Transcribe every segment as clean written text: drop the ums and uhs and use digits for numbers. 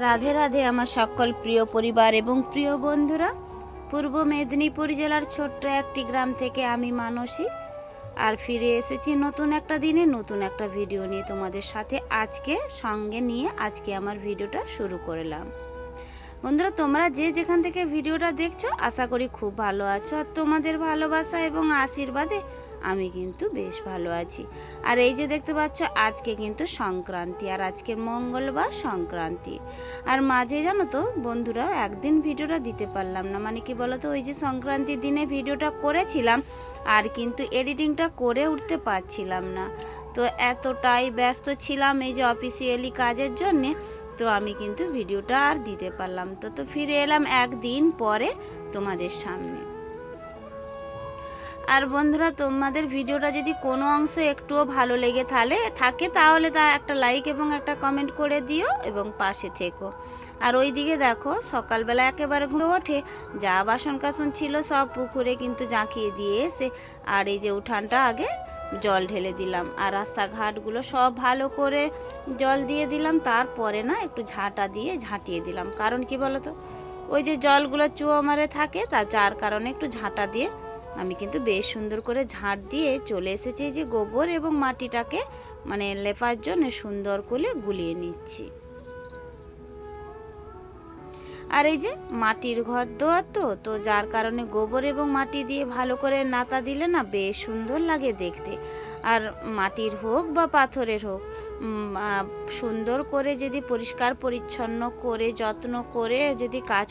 রাধে রাধে আমার সকল প্রিয় পরিবার এবং প্রিয় বন্ধুরা। পূর্ব মেদিনীপুর জেলার ছোট্ট একটি গ্রাম থেকে আমি মানসী আর ফিরে এসেছি নতুন একটা দিনে নতুন একটা ভিডিও নিয়ে তোমাদের সাথে সঙ্গে নিয়ে আজকে আমার ভিডিওটা শুরু করলাম। বন্ধুরা, তোমরা যে যেখান থেকে ভিডিওটা দেখছো আশা করি খুব ভালো আছো, আর তোমাদের ভালোবাসা এবং আশীর্বাদে আমি কিন্তু বেশ ভালো আছি। আর এই যে দেখতে পাচ্ছ আজকে কিন্তু সংক্রান্তি, আর আজকের মঙ্গলবার সংক্রান্তি। আর মাঝে জানো তো বন্ধুরা একদিন ভিডিওটা দিতে পারলাম না, মানে কি বলো তো, ওই যে সংক্রান্তির দিনে ভিডিওটা করেছিলাম আর কিন্তু এডিটিংটা করে উঠতে পারছিলাম না। তো এতটাই ব্যস্ত ছিলাম এই যে অফিসিয়ালি কাজের জন্যে, তো আমি কিন্তু ভিডিওটা আর দিতে পারলাম। তো ফিরে এলাম একদিন পরে তোমাদের সামনে। আর বন্ধুরা, তোমাদের ভিডিওটা যদি কোনো অংশ একটুও ভালো লেগে থাকে তাহলে তা একটা লাইক এবং একটা কমেন্ট করে দিও এবং পাশে থেকো। আর ওই দিকে দেখো সকালবেলা একেবারে ঘুরে ওঠে যা বাসন কাসন ছিল সব পুকুরে কিন্তু জাঁকিয়ে দিয়ে এসে আর এই যে উঠানটা আগে জল ঢেলে দিলাম, আর রাস্তাঘাটগুলো সব ভালো করে জল দিয়ে দিলাম। তারপরে না একটু ঝাঁটা দিয়ে ঝাঁটিয়ে দিলাম, কারণ কি বলো তো, ওই যে জলগুলো চুয়ো মারে থাকে, যার কারণে একটু ঝাঁটা দিয়ে আমি কিন্তু বেশ সুন্দর করে ঝাঁট দিয়ে চলে এসেছি যে গোবর এবং মাটিটাকে মানে লেপার জন্য সুন্দর করে গুলিয়ে নিচ্ছি। আর এই যে মাটির ঘর দোয়ার তো যার কারণে গোবর এবং মাটি দিয়ে ভালো করে নাতা দিলে না বেশ সুন্দর লাগে দেখতে। আর মাটির হোক বা পাথরের হোক, সুন্দর করে যদি পরিষ্কার পরিচ্ছন্ন করে যত্ন করে যদি কাজ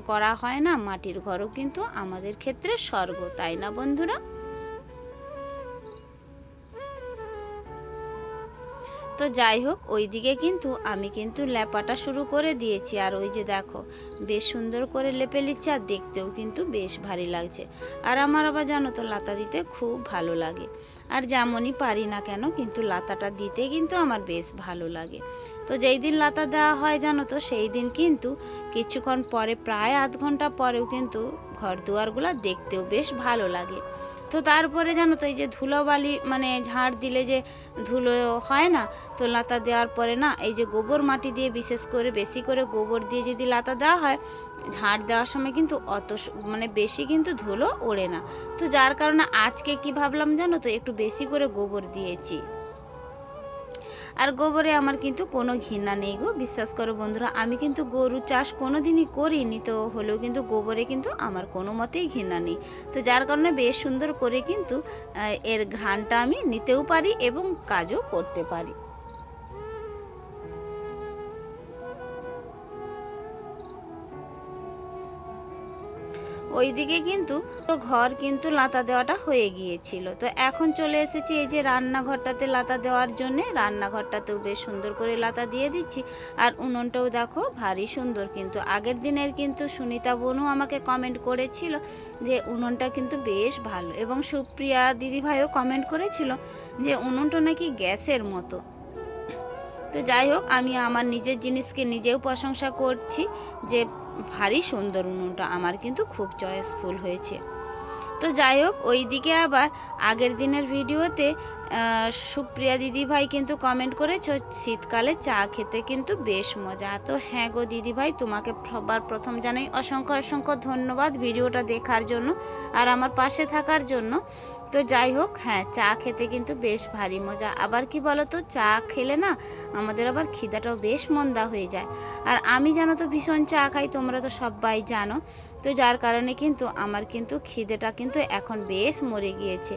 করা হয় না, মাটির ঘরও কিন্তু আমাদের ক্ষেত্রে স্বর্গ, তাই না বন্ধুরা? তো যাই হোক, ওইদিকে কিন্তু আমি কিন্তু লেপাটা শুরু করে দিয়েছি। আর ওই যে দেখো বেশ সুন্দর করে লেপে নিচ্ছে, আর দেখতেও কিন্তু বেশ ভারী লাগছে। আর আমার আবার জানো তো লাতা দিতে খুব ভালো লাগে, আর যেমনই পারি না কেন কিন্তু লাতাটা দিতে কিন্তু আমার বেশ ভালো লাগে। তো যেই দিন লাতা দেওয়া হয় জানো তো সেই দিন কিন্তু কিছুক্ষণ পরে প্রায় আধ ঘন্টা পরেও কিন্তু ঘর দুয়ারগুলো দেখতেও বেশ ভালো লাগে। তো তারপরে জানো তো এই যে ধুলোবালি মানে ঝাড় দিলে যে ধুলো হয় না, তো লাতা দেওয়ার পরে না এই যে গোবর মাটি দিয়ে বিশেষ করে বেশি করে গোবর দিয়ে যদি লাতা দেওয়া হয়, ঝাড় দেওয়ার সময় কিন্তু মানে বেশি কিন্তু ধুলো ওড়ে না। তো যার কারণে আজকে কি ভাবলাম জানো তো, একটু বেশি করে গোবর দিয়েছি। আর গোবরে আমার কিন্তু কোনো ঘৃণা নেই গো, বিশ্বাস করো বন্ধুরা, আমি কিন্তু গরু চাষ কোনো দিনই করিনি, তো হলেও কিন্তু গোবরে কিন্তু আমার কোনো মতেই ঘৃণা নেই। তো যার কারণে বেশ সুন্দর করে কিন্তু এর ঘ্রাণটা আমি নিতেও পারি এবং কাজও করতে পারি। ওইদিকে কিন্তু ঘর কিন্তু লাতা দেওয়াটা হয়ে গিয়েছিল। তো এখন চলে এসেছি এই যে রান্নাঘরটাতে লাতা দেওয়ার জন্যে। রান্নাঘরটাতেও বেশ সুন্দর করে লাতা দিয়ে দিচ্ছি। আর উনুনটাও দেখো ভারী সুন্দর, কিন্তু আগের দিনের কিন্তু সুনিতা বোনও আমাকে কমেন্ট করেছিল যে উনুনটা কিন্তু বেশ ভালো, এবং সুপ্রিয়া দিদিভাইও কমেন্ট করেছিল যে উনুনটা নাকি গ্যাসের মতো। তো যাই হোক, আমি আমার নিজের জিনিসকে নিজেও প্রশংসা করছি যে ভারী সুন্দর উনুনটা, আমার কিন্তু খুব চয়েসফুল হয়েছে। তো যাই হোক, ওই দিকে আবার আগের দিনের ভিডিওতে সুপ্রিয়া দিদিভাই কিন্তু কমেন্ট করেছো শীতকালে চা খেতে কিন্তু বেশ মজা। তো হ্যাঁ গো দিদিভাই, তোমাকে সবার প্রথম জানাই অসংখ্য অসংখ্য ধন্যবাদ ভিডিওটা দেখার জন্য আর আমার পাশে থাকার জন্য। তো যাই হোক, হ্যাঁ চা খেতে কিন্তু বেশ ভারী মজা। আবার কি বলো তো, চা খেলে না আমাদের আবার খিদাটাও বেশ মন্দা হয়ে যায়। আর আমি জানো তো ভীষণ চা খাই, তোমরা তো সবাই জানো। তো যার কারণে কিন্তু আমার কিন্তু খিদেটা কিন্তু এখন বেশ মরে গিয়েছে।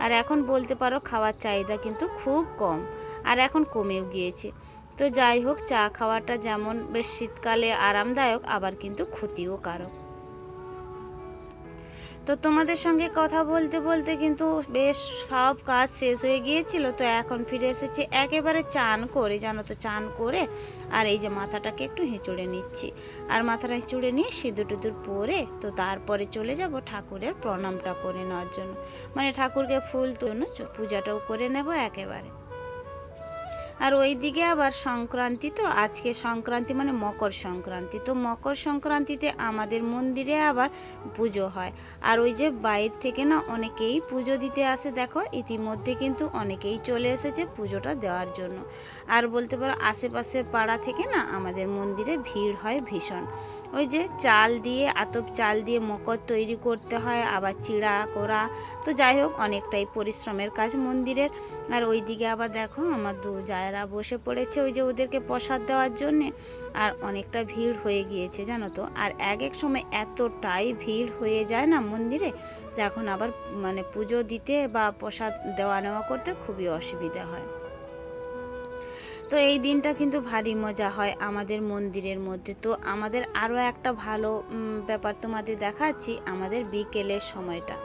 আর এখন বলতে পারো খাওয়ার চাহিদা কিন্তু খুব কম, আর এখন কমেও গিয়েছে। তো যাই হোক, চা খাওয়াটা যেমন বেশ শীতকালে আরামদায়ক, আবার কিন্তু ক্ষতিও কারক। তো তোমাদের সঙ্গে কথা বলতে বলতে কিন্তু বেশ সব কাজ শেষ হয়ে গিয়েছিল। তো এখন ফিরে এসেছি একেবারে চান করে, জানো তো চান করে আর এই যে মাথাটাকে একটু হেঁচড়ে নিচ্ছি। আর মাথাটা হেঁচড়ে নিয়ে সিঁদুর টিঁদুর পরে তো তারপরে চলে যাব ঠাকুরের প্রণামটা করে নেওয়ার জন্য, মানে ঠাকুরকে ফুল তুলে পূজাটাও করে নেব একেবারে। আর ওইদিকে আবার সংক্রান্তি, তো আজকে সংক্রান্তি মানে মকর সংক্রান্তি, তো মকর সংক্রান্তিতে আমাদের মন্দিরে আবার পুজো হয়। আর ওই যে বাইরে থেকে না অনেকেই পুজো দিতে আসে, দেখো ইতিমধ্যে কিন্তু অনেকেই চলে এসেছে পুজোটা দেওয়ার জন্য। আর বলতে পারো আশেপাশে পাড়া থেকে না আমাদের মন্দিরে ভিড় হয় ভীষণ। ওই যে চাল দিয়ে, আতপ চাল দিয়ে মকর তৈরি করতে হয়, আবার চিড়া করা, তো যাই হোক অনেকটাই পরিশ্রমের কাজ মন্দিরের। আর ওইদিকে আবার দেখো আমার দু জায়েরা বসে পড়েছে ওই যে ওদেরকে প্রসাদ দেওয়ার জন্যে। আর অনেকটা ভিড় হয়ে গিয়েছে জানো তো। আর এক এক সময় এতটাই ভিড় হয়ে যায় না মন্দিরে, তো এখন আবার মানে পুজো দিতে বা প্রসাদ দেওয়া নেওয়া করতে খুবই অসুবিধা হয়। তো এই দিনটা কিন্তু ভারী মজা হয় আমাদের মন্দিরের মধ্যে। তো আমাদের আরও একটা ভালো ব্যাপার তোমাদের দেখাচ্ছি, আমাদের বিকেলের সময়টা।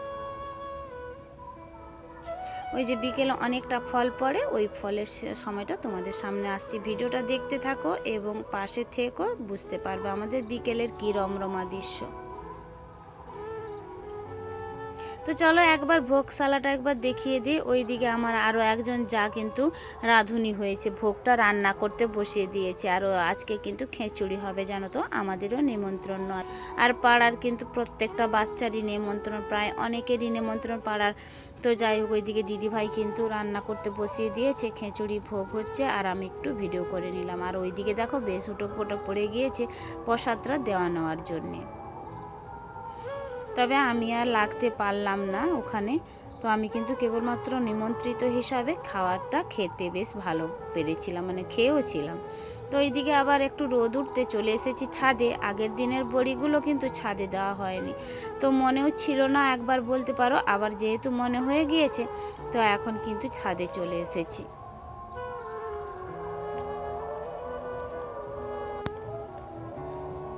ওই যে বিকেলে অনেকটা ফল পড়ে, ওই ফলের সময়টা তোমাদের সামনে আসছি, ভিডিওটা দেখতে থাকো এবং পাশে থেকো, বুঝতে পারবে আমাদের বিকেলের কী রমরমা দৃশ্য। তো চলো একবার ভোগশালাটা একবার দেখিয়ে দিই। ওইদিকে আমার আরও একজন যা কিন্তু রাঁধুনি হয়েছে, ভোগটা রান্না করতে বসিয়ে দিয়েছে। আর আজকে কিন্তু খিচুড়ি হবে জানো তো, আমাদেরও নিমন্ত্রণ নয়। আর পাড়ার কিন্তু প্রত্যেকটা বাচ্চারই নিমন্ত্রণ, প্রায় অনেকেরই নিমন্ত্রণ পাড়ার। তো যাই হোক ওইদিকে দিদিভাই কিন্তু রান্না করতে বসিয়ে দিয়েছে, খিচুড়ি ভোগ হচ্ছে আর আমি একটু ভিডিও করে নিলাম। আর ওইদিকে দেখো বেশ উটোপোটো পড়ে গিয়েছে প্রসাদটা দেওয়া নেওয়ার জন্যে। তবে আমি আর লাগতে পারলাম না ওখানে, তো আমি কিন্তু কেবলমাত্র নিমন্ত্রিত হিসাবে খাওয়ারটা খেতে বেশ ভালো পেরেছিলাম, মানে খেয়েও ছিলাম। তো এইদিকে আবার একটু রোদ উঠতে চলে এসেছি ছাদে। আগের দিনের বড়িগুলো কিন্তু ছাদে দেওয়া হয়নি, তো মনেও ছিল না একবার বলতে পারো, আবার যেহেতু মনে হয়ে গিয়েছে তো এখন কিন্তু ছাদে চলে এসেছি।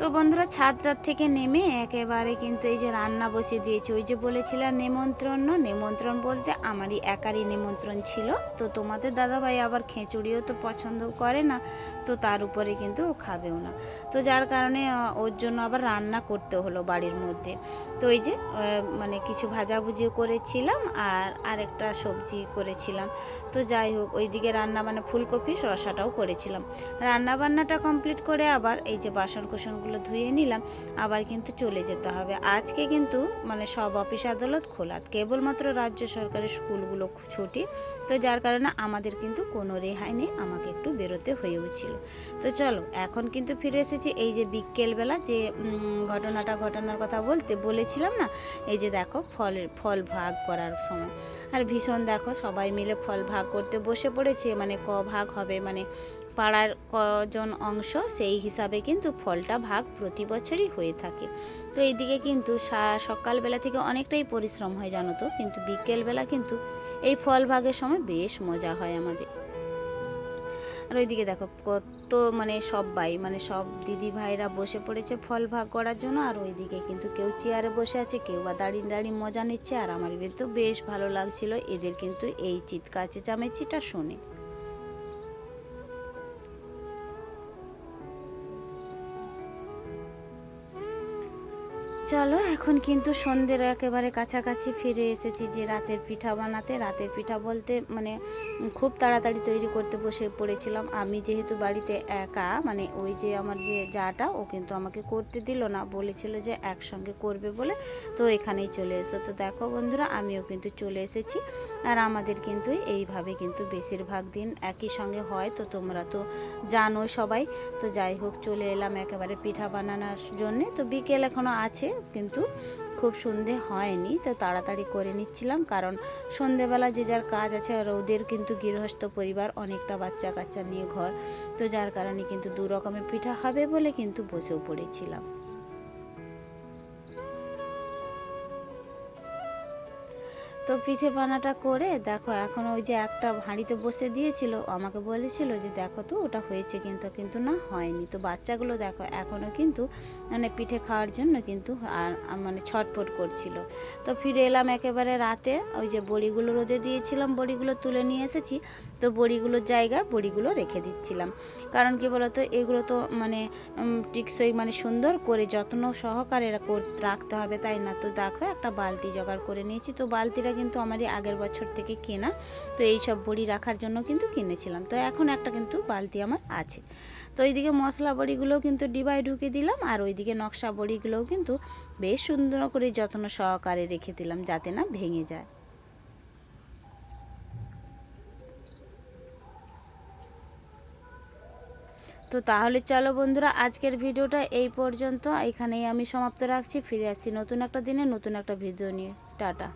তো বন্ধুরা ছাদটার থেকে নেমে একেবারে কিন্তু এই যে রান্না বসিয়ে দিয়েছি। ওই যে বলেছিলাম নিমন্ত্রণ বলতে আমারই একারই নিমন্ত্রণ ছিল। তো তোমাদের দাদাভাই আবার খিচুড়িও তো পছন্দ করে না, তো তার উপরে কিন্তু ও খাবেও না, তো যার কারণে ওর জন্য আবার রান্না করতে হলো বাড়ির মধ্যে। তো এই যে মানে কিছু ভাজাভুজিও করেছিলাম আর আরেকটা সবজি করেছিলাম। তো যাই হোক ওইদিকে রান্না মানে ফুলকপির রসাটাও করেছিলাম। রান্না বান্নাটা কমপ্লিট করে আবার এই যে বাসন কোসনগুলো ধুয়ে নিলাম, আবার কিন্তু চলে যেতে হবে। আজকে কিন্তু মানে সব অফিস আদালত খোলা, কেবলমাত্র রাজ্য সরকারের স্কুলগুলো ছুটি, তো যার কারণে আমাদের কিন্তু কোনো রেহাই নেই, আমাকে একটু বেরোতে হয়েওছিল। তো চলো এখন কিন্তু ফিরে এসেছি এই যে বিকেলবেলা যে ঘটনার কথা বলেছিলাম না, এই যে দেখো ফল ভাগ করার সময়। আর ভীষণ দেখো সবাই মিলে ফল ভাগ করতে বসে পড়েছে, মানে ক ভাগ হবে মানে পাড়ার কজন অংশ সেই হিসাবে কিন্তু ফলটা ভাগ প্রতি বছরই হয়ে থাকে। তো এইদিকে কিন্তু সকালবেলা থেকে অনেকটাই পরিশ্রম হয় জানো তো, কিন্তু বিকেলবেলা কিন্তু এই ফল ভাগের সময় বেশ মজা হয় আমাদের। আর ওইদিকে দেখো কত মানে সবাই মানে সব দিদি ভাইরা বসে পড়েছে ফল ভাগ করার জন্য। আর ওইদিকে কিন্তু কেউ চেয়ারে বসে আছে, কেউ বা দাঁড়িয়ে মজা নিচ্ছে। আর আমার তো বেশ ভালো লাগছিল এদের কিন্তু এই চিৎকার চেঁচামেচিটা শুনে। চলো এখন কিন্তু সন্ধ্যের একেবারে কাছাকাছি ফিরে এসেছি যে রাতের পিঠা বানাতে। রাতের পিঠা বলতে মানে খুব তাড়াতাড়ি তৈরি করতে বসে পড়েছিলাম আমি, যেহেতু বাড়িতে একা, মানে ওই যে আমার যে যাটা ও কিন্তু আমাকে করতে দিল না, বলেছিল যে একসঙ্গে করবে বলে, তো এখানেই চলে এসো। তো দেখো বন্ধুরা আমিও কিন্তু চলে এসেছি। আর আমাদের কিন্তু এইভাবে কিন্তু বেশিরভাগ দিন একই সঙ্গে হয়, তো তোমরা তো জানো সবাই। তো যাই হোক চলে এলাম একেবারে পিঠা বানানোর জন্যে। তো বিকেল এখনও আছে কিন্তু খুব সন্ধে হয়নি, তো তাড়াতাড়ি করে নিচ্ছিলাম, কারণ সন্ধেবেলা যে যার কাজ আছে। আর ওদের কিন্তু গৃহস্থ পরিবার, অনেকটা বাচ্চা কাচ্চা নিয়ে ঘর, তো যার কারণে কিন্তু দু রকমের পিঠা হবে বলে কিন্তু বসেও পড়েছিলাম। তো পিঠে বানাটা করে দেখো এখন ওই যে একটা হাঁড়িতে বসে দিয়েছিল, আমাকে বলেছিল যে দেখো তো ওটা হয়েছে, কিন্তু না হয়নি। তো বাচ্চাগুলো দেখো এখনও কিন্তু মানে পিঠে খাওয়ার জন্য কিন্তু মানে ছটফট করছিল। তো ফিরে এলাম একেবারে রাতে, ওই যে বড়িগুলো রোদে দিয়েছিলাম, বড়িগুলো তুলে নিয়ে এসেছি। তো তো বড়িগুলোর জায়গায় বড়িগুলো রেখে দিচ্ছিলাম। কারণ কি বলতো, এগুলো তো মানে টিকসই মানে সুন্দর করে যত্ন সহকারে রাখতে হবে, তাই না? তো দেখো একটা বালতি জোগাড় করে নিয়েছি। তো বালতিটা কিন্তু আমারই আগের বছর থেকে কেনা, তো এই সব বড়ি রাখার জন্য কিন্তু কিনেছিলাম। তো এখন একটা কিন্তু বালতি আমার আছে। তো এইদিকে মশলা বড়িগুলোও কিন্তু ডিবায় ঢুকে দিলাম, আর ওইদিকে নকশা বড়িগুলোও কিন্তু বেশ সুন্দর করে যত্ন সহকারে রেখে দিলাম যাতে না ভেঙে যায়। তো তাহলে চলো বন্ধুরা, আজকের ভিডিওটা এই পর্যন্ত, এখানেই আমি সমাপ্ত রাখছি। ফিরে আসছি নতুন একটা দিনে নতুন একটা ভিডিও নিয়ে। টাটা।